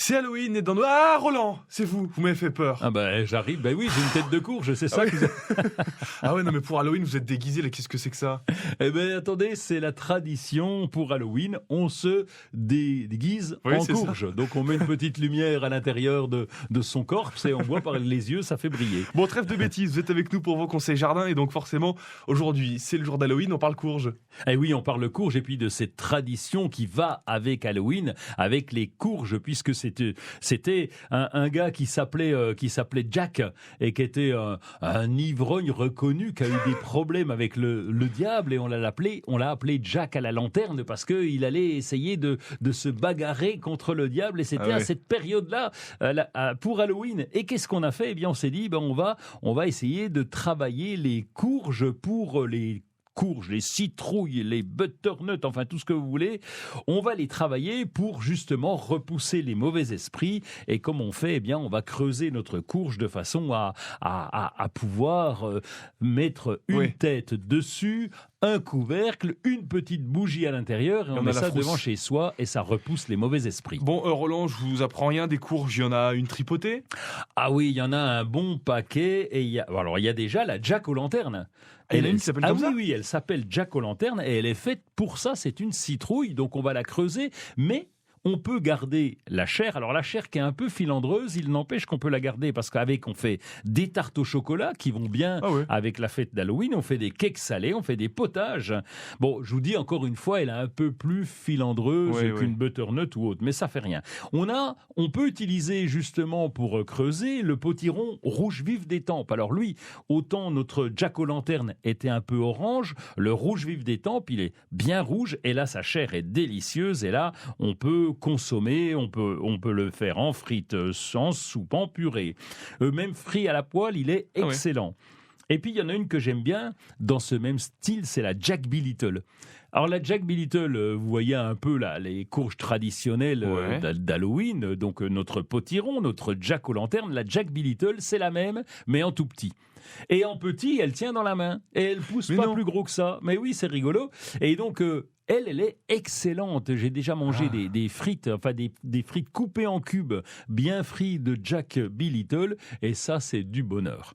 C'est Halloween et dans nos... Ah, Roland, c'est vous m'avez fait peur. Ah bah j'arrive, bah oui, j'ai une tête de courge, c'est ça oui. que vous... Ah ouais, non mais pour Halloween, vous êtes déguisé, là, qu'est-ce que c'est que ça? Eh ben attendez, c'est la tradition pour Halloween, on se déguise Oui, en c'est courge. Donc on met une petite lumière à l'intérieur de son corps et on voit par les yeux, ça fait briller. Bon, trêve de bêtises, vous êtes avec nous pour vos conseils jardin et donc forcément, aujourd'hui, c'est le jour d'Halloween, on parle courge. Eh oui, on parle courge et puis de cette tradition qui va avec Halloween, avec les courges, puisque c'était un gars qui s'appelait Jack et qui était un ivrogne reconnu qui a eu des problèmes avec le diable et on l'a appelé Jack à la lanterne parce qu'il allait essayer de se bagarrer contre le diable et c'était à cette période-là pour Halloween. Et qu'est-ce qu'on a fait? Eh bien, on s'est dit, on va essayer de travailler les courges pour les courges, les citrouilles, les butternuts, enfin tout ce que vous voulez, on va les travailler pour justement repousser les mauvais esprits. Et comme on fait, eh bien, on va creuser notre courge de façon à pouvoir mettre une tête dessus, un couvercle, une petite bougie à l'intérieur, et on met ça devant chez soi et ça repousse les mauvais esprits. Bon, Roland, je vous apprends rien des courges, il y en a une tripotée? Ah oui, il y en a un bon paquet, et il y a déjà la Jack-o'-lanterne. Il y en a une qui s'appelle comme ça? Oui, elle s'appelle Jack-o'-lanterne et elle est faite pour ça, c'est une citrouille, donc on va la creuser, mais on peut garder la chair. Alors la chair qui est un peu filandreuse, il n'empêche qu'on peut la garder parce qu'avec on fait des tartes au chocolat qui vont bien avec la fête d'Halloween, on fait des cakes salés, on fait des potages. Bon, je vous dis encore une fois, elle est un peu plus filandreuse qu'une butternut ou autre, mais ça fait rien. On peut utiliser justement pour creuser le potiron rouge vif d'Étampes. Alors lui, autant notre Jack-o'-lanterne était un peu orange, le rouge vif d'Étampes, il est bien rouge et là sa chair est délicieuse et là on peut consommer, on peut le faire en frites, en soupe, en purée. Même frit à la poêle, il est excellent. Et puis il y en a une que j'aime bien dans ce même style, c'est la Jack B. Little. Alors la Jack B. Little, vous voyez un peu là les courges traditionnelles d'Halloween, donc notre potiron, notre Jack-o'-lanterne, la Jack B. Little, c'est la même, mais en tout petit. Et en petit, elle tient dans la main et elle pousse plus gros que ça. Mais oui, c'est rigolo. Et donc elle est excellente. J'ai déjà mangé des frites, enfin des frites coupées en cubes, bien frites de Jack B. Little, et ça, c'est du bonheur.